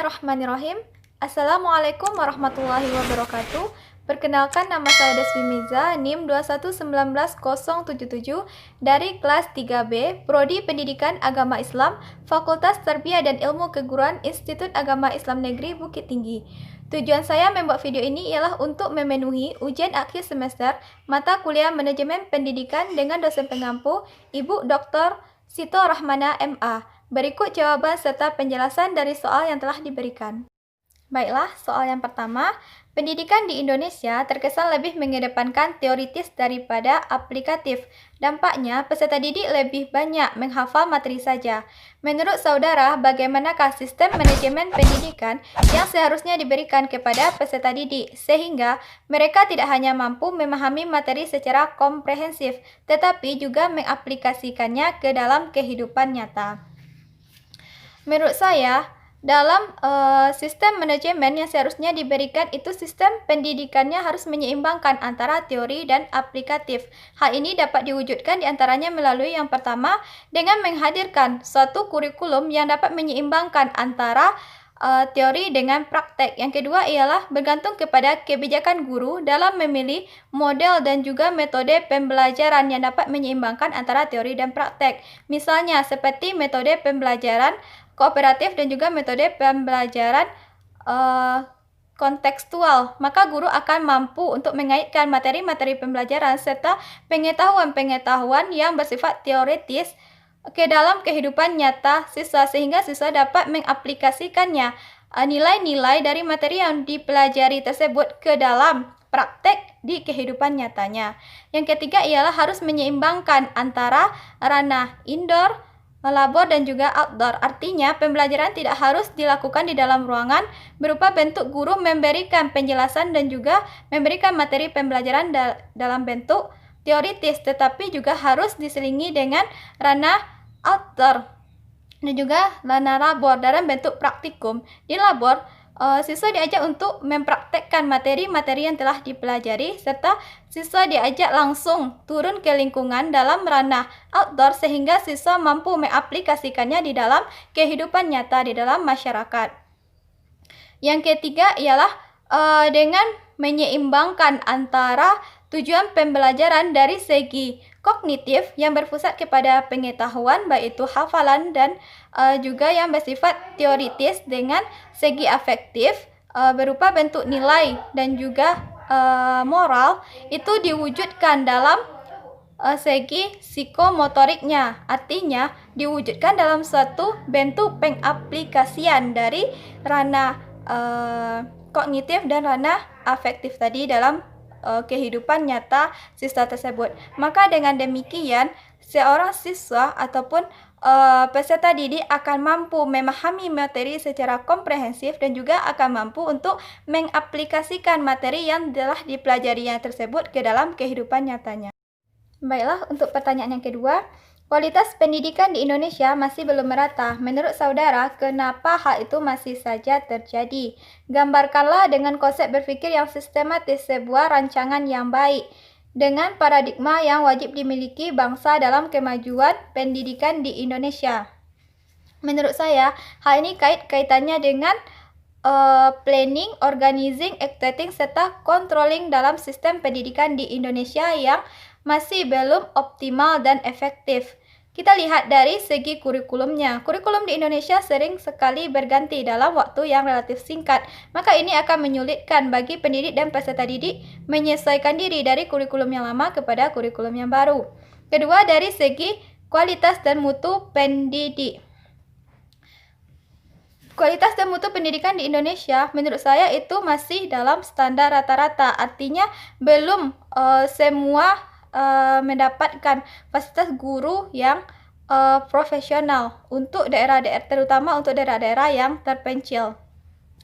Bismillahirrahmanirrahim. Assalamualaikum warahmatullahi wabarakatuh. Perkenalkan, nama saya Deswi Miza, NIM 2119077 dari kelas 3B, Prodi Pendidikan Agama Islam, Fakultas Tarbiyah dan Ilmu Keguruan Institut Agama Islam Negeri Bukit Tinggi. Tujuan saya membuat video ini ialah untuk memenuhi ujian akhir semester mata kuliah Manajemen Pendidikan dengan dosen pengampu Ibu Dr. Sito Rahmana MA. Berikut jawaban serta penjelasan dari soal yang telah diberikan. Baiklah, soal yang pertama. Pendidikan di Indonesia terkesan lebih mengedepankan teoritis daripada aplikatif. Dampaknya, peserta didik lebih banyak menghafal materi saja. Menurut saudara, bagaimanakah sistem manajemen pendidikan yang seharusnya diberikan kepada peserta didik, sehingga mereka tidak hanya mampu memahami materi secara komprehensif, tetapi juga mengaplikasikannya ke dalam kehidupan nyata? Menurut saya, dalam sistem manajemen yang seharusnya diberikan itu sistem pendidikannya harus menyeimbangkan antara teori dan aplikatif. Hal ini dapat diwujudkan diantaranya melalui yang pertama, dengan menghadirkan suatu kurikulum yang dapat menyeimbangkan antara teori dengan praktek. Yang kedua ialah bergantung kepada kebijakan guru dalam memilih model dan juga metode pembelajaran yang dapat menyeimbangkan antara teori dan praktek. Misalnya seperti metode pembelajaran kooperatif dan juga metode pembelajaran kontekstual. Maka guru akan mampu untuk mengaitkan materi-materi pembelajaran serta pengetahuan-pengetahuan yang bersifat teoritis ke dalam kehidupan nyata siswa, sehingga siswa dapat mengaplikasikannya nilai-nilai dari materi yang dipelajari tersebut ke dalam praktek di kehidupan nyatanya. Yang ketiga ialah harus menyeimbangkan antara ranah indoor, labor dan juga outdoor. Artinya, pembelajaran tidak harus dilakukan di dalam ruangan berupa bentuk guru memberikan penjelasan dan juga memberikan materi pembelajaran dalam bentuk teoritis, tetapi juga harus diselingi dengan ranah outdoor dan juga ranah labor dalam bentuk praktikum. Di labor, siswa diajak untuk mempraktekkan materi-materi yang telah dipelajari, serta siswa diajak langsung turun ke lingkungan dalam ranah outdoor sehingga siswa mampu mengaplikasikannya di dalam kehidupan nyata di dalam masyarakat. Yang ketiga ialah dengan menyeimbangkan antara tujuan pembelajaran dari segi kognitif yang berpusat kepada pengetahuan, baik itu hafalan dan juga yang bersifat teoritis, dengan segi afektif berupa bentuk nilai dan juga moral itu diwujudkan dalam segi psikomotoriknya. Artinya diwujudkan dalam suatu bentuk pengaplikasian dari ranah kognitif dan ranah afektif tadi dalam kehidupan nyata siswa tersebut. Maka dengan demikian, seorang siswa ataupun peserta didik akan mampu memahami materi secara komprehensif dan juga akan mampu untuk mengaplikasikan materi yang telah dipelajarinya tersebut ke dalam kehidupan nyatanya. Baiklah, untuk pertanyaan yang kedua, kualitas pendidikan di Indonesia masih belum merata. Menurut saudara, kenapa hal itu masih saja terjadi? Gambarkanlah dengan konsep berpikir yang sistematis sebuah rancangan yang baik dengan paradigma yang wajib dimiliki bangsa dalam kemajuan pendidikan di Indonesia. Menurut saya, hal ini kaitannya dengan planning, organizing, actuating, serta controlling dalam sistem pendidikan di Indonesia yang masih belum optimal dan efektif. Kita lihat dari segi kurikulumnya. Kurikulum di Indonesia sering sekali berganti dalam waktu yang relatif singkat. Maka ini akan menyulitkan bagi pendidik dan peserta didik menyesuaikan diri dari kurikulum yang lama kepada kurikulum yang baru. Kedua, dari segi kualitas dan mutu pendidik. Kualitas dan mutu pendidikan di Indonesia menurut saya itu masih dalam standar rata-rata. Artinya belum semua mendapatkan fasilitas guru yang profesional untuk daerah-daerah, terutama untuk daerah-daerah yang terpencil.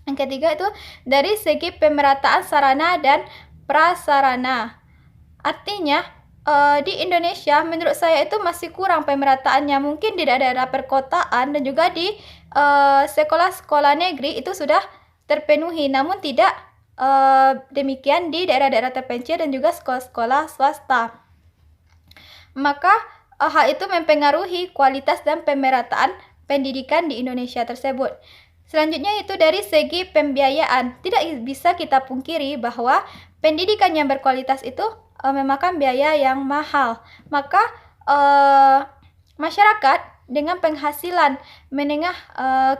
Yang ketiga itu dari segi pemerataan sarana dan prasarana. Artinya di Indonesia menurut saya itu masih kurang pemerataannya. Mungkin di daerah perkotaan dan juga di sekolah-sekolah negeri itu sudah terpenuhi, namun tidak demikian di daerah-daerah terpencil dan juga sekolah-sekolah swasta. Maka hal itu mempengaruhi kualitas dan pemerataan pendidikan di Indonesia tersebut. Selanjutnya itu dari segi pembiayaan. Tidak bisa kita pungkiri bahwa pendidikan yang berkualitas itu memakan biaya yang mahal. Maka masyarakat dengan penghasilan menengah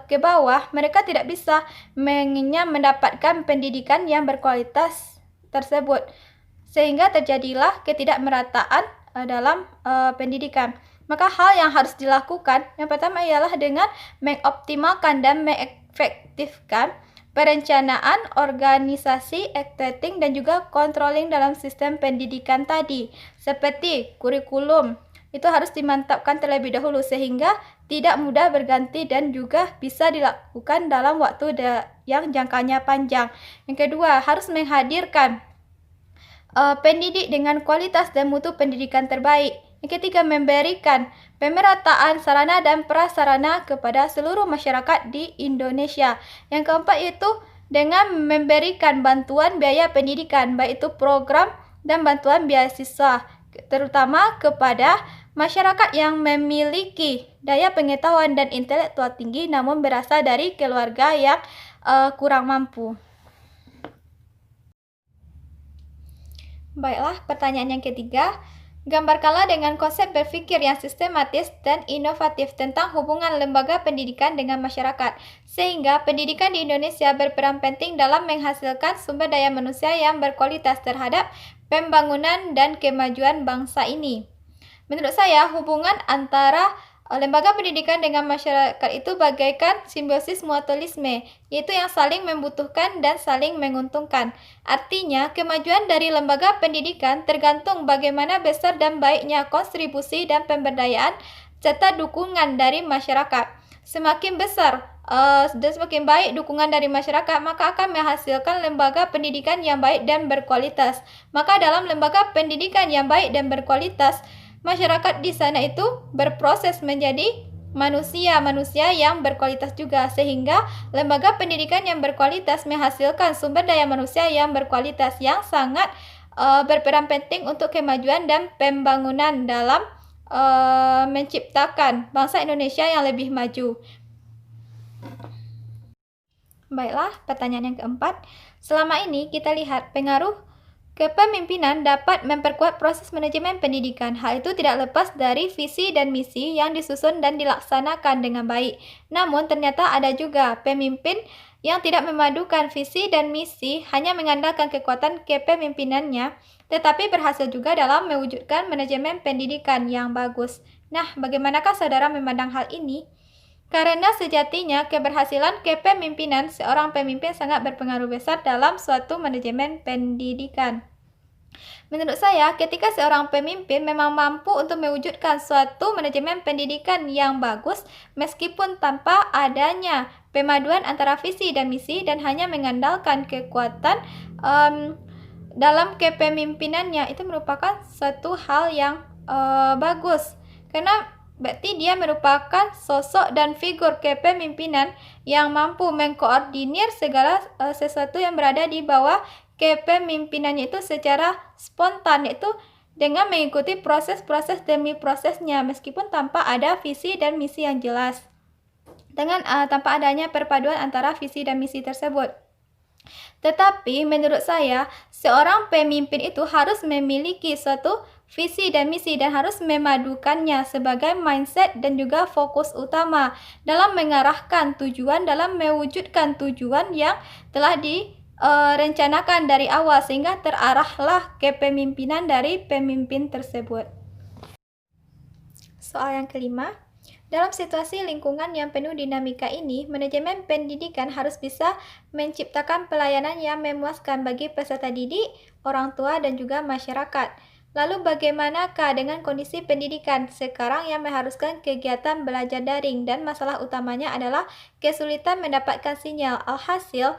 ke bawah, mereka tidak bisa mendapatkan pendidikan yang berkualitas tersebut. Sehingga terjadilah ketidakmerataan dalam pendidikan. Maka hal yang harus dilakukan yang pertama ialah dengan mengoptimalkan dan mengefektifkan perencanaan, organisasi, etiketing, dan juga controlling dalam sistem pendidikan tadi. Seperti kurikulum, itu harus dimantapkan terlebih dahulu sehingga tidak mudah berganti dan juga bisa dilakukan dalam waktu yang jangkanya panjang. Yang kedua, harus menghadirkan pendidik dengan kualitas dan mutu pendidikan terbaik. Yang ketiga, memberikan pemerataan sarana dan prasarana kepada seluruh masyarakat di Indonesia. Yang keempat itu dengan memberikan bantuan biaya pendidikan, baik itu program dan bantuan beasiswa, terutama kepada masyarakat yang memiliki daya pengetahuan dan intelektual tinggi namun berasal dari keluarga yang kurang mampu. Baiklah, pertanyaan yang ketiga. Gambarkanlah dengan konsep berpikir yang sistematis dan inovatif tentang hubungan lembaga pendidikan dengan masyarakat, sehingga pendidikan di Indonesia berperan penting dalam menghasilkan sumber daya manusia yang berkualitas terhadap pembangunan dan kemajuan bangsa ini. Menurut saya, hubungan antara lembaga pendidikan dengan masyarakat itu bagaikan simbiosis mutualisme, yaitu yang saling membutuhkan dan saling menguntungkan. Artinya, kemajuan dari lembaga pendidikan tergantung bagaimana besar dan baiknya kontribusi dan pemberdayaan serta dukungan dari masyarakat. Semakin besar dan semakin baik dukungan dari masyarakat, maka akan menghasilkan lembaga pendidikan yang baik dan berkualitas. Maka dalam lembaga pendidikan yang baik dan berkualitas, masyarakat di sana itu berproses menjadi manusia yang berkualitas juga, sehingga lembaga pendidikan yang berkualitas menghasilkan sumber daya manusia yang berkualitas yang sangat berperan penting untuk kemajuan dan pembangunan dalam menciptakan bangsa Indonesia yang lebih maju. Baiklah, pertanyaan yang keempat. Selama ini kita lihat pengaruh kepemimpinan dapat memperkuat proses manajemen pendidikan. Hal itu tidak lepas dari visi dan misi yang disusun dan dilaksanakan dengan baik. Namun ternyata ada juga pemimpin yang tidak memadukan visi dan misi, hanya mengandalkan kekuatan kepemimpinannya, tetapi berhasil juga dalam mewujudkan manajemen pendidikan yang bagus. Nah, bagaimanakah saudara memandang hal ini? Karena sejatinya keberhasilan kepemimpinan seorang pemimpin sangat berpengaruh besar dalam suatu manajemen pendidikan. Menurut saya, ketika seorang pemimpin memang mampu untuk mewujudkan suatu manajemen pendidikan yang bagus, meskipun tanpa adanya pemaduan antara visi dan misi dan hanya mengandalkan kekuatan dalam kepemimpinannya, itu merupakan suatu hal yang bagus. Karena berarti dia merupakan sosok dan figur kepemimpinan yang mampu mengkoordinir segala sesuatu yang berada di bawah kepemimpinannya itu secara spontan, yaitu dengan mengikuti proses-proses demi prosesnya meskipun tanpa ada visi dan misi yang jelas. Tanpa adanya perpaduan antara visi dan misi tersebut. Tetapi menurut saya, seorang pemimpin itu harus memiliki suatu visi dan misi dan harus memadukannya sebagai mindset dan juga fokus utama dalam mengarahkan tujuan, dalam mewujudkan tujuan yang telah direncanakan dari awal sehingga terarahlah kepemimpinan dari pemimpin tersebut. Soal yang kelima. Dalam situasi lingkungan yang penuh dinamika ini, manajemen pendidikan harus bisa menciptakan pelayanan yang memuaskan bagi peserta didik, orang tua, dan juga masyarakat. Lalu bagaimanakah dengan kondisi pendidikan sekarang yang mengharuskan kegiatan belajar daring dan masalah utamanya adalah kesulitan mendapatkan sinyal. Alhasil,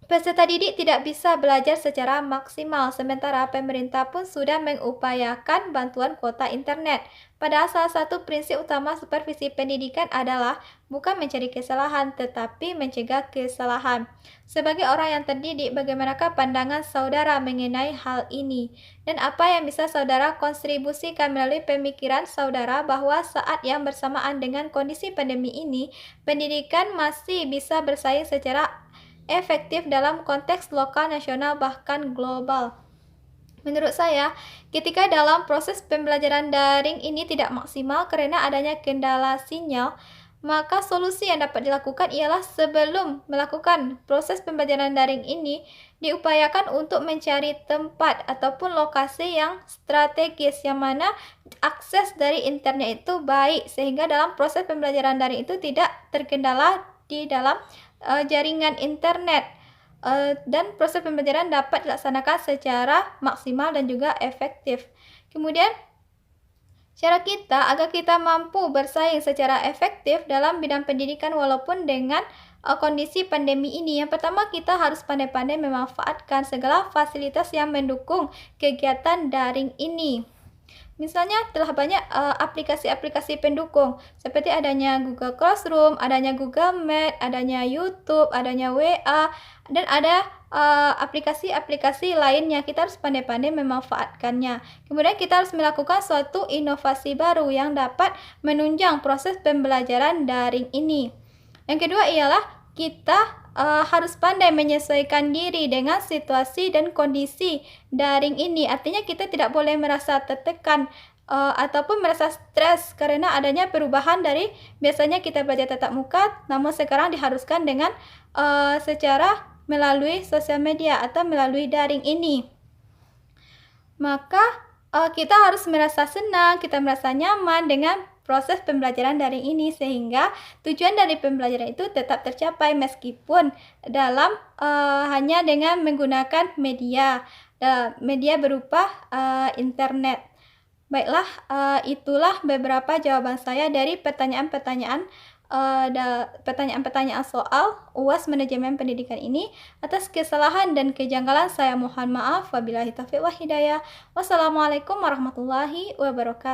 Peserta didik tidak bisa belajar secara maksimal, sementara pemerintah pun sudah mengupayakan bantuan kuota internet. Padahal salah satu prinsip utama supervisi pendidikan adalah bukan mencari kesalahan, tetapi mencegah kesalahan. Sebagai orang yang terdidik, bagaimanakah pandangan saudara mengenai hal ini? Dan apa yang bisa saudara kontribusikan melalui pemikiran saudara bahwa saat yang bersamaan dengan kondisi pandemi ini, pendidikan masih bisa bersaing secara efektif dalam konteks lokal, nasional, bahkan global. Menurut saya, ketika dalam proses pembelajaran daring ini tidak maksimal karena adanya kendala sinyal, maka solusi yang dapat dilakukan ialah sebelum melakukan proses pembelajaran daring ini, diupayakan untuk mencari tempat ataupun lokasi yang strategis yang mana akses dari internet itu baik sehingga dalam proses pembelajaran daring itu tidak terkendala di dalam jaringan internet dan proses pembelajaran dapat dilaksanakan secara maksimal dan juga efektif. Kemudian, cara kita agar kita mampu bersaing secara efektif dalam bidang pendidikan walaupun dengan kondisi pandemi ini. Yang pertama, kita harus pandai-pandai memanfaatkan segala fasilitas yang mendukung kegiatan daring ini. Misalnya telah banyak aplikasi-aplikasi pendukung seperti adanya Google Classroom, adanya Google Meet, adanya YouTube, adanya WA, dan ada aplikasi-aplikasi lainnya. Kita harus pandai-pandai memanfaatkannya. Kemudian kita harus melakukan suatu inovasi baru yang dapat menunjang proses pembelajaran daring ini. Yang kedua ialah kita harus pandai menyesuaikan diri dengan situasi dan kondisi daring ini. Artinya kita tidak boleh merasa tertekan ataupun merasa stres karena adanya perubahan dari biasanya kita belajar tatap muka, namun sekarang diharuskan dengan secara melalui sosial media atau melalui daring ini. Maka kita harus merasa senang, kita merasa nyaman dengan proses pembelajaran daring ini sehingga tujuan dari pembelajaran itu tetap tercapai meskipun dalam hanya dengan menggunakan media berupa internet. Baiklah, itulah beberapa jawaban saya dari pertanyaan-pertanyaan soal UAS Manajemen Pendidikan ini. Atas kesalahan dan kejanggalan saya mohon maaf. Wabillahi taufiq wal hidayah. Wassalamualaikum warahmatullahi wabarakatuh.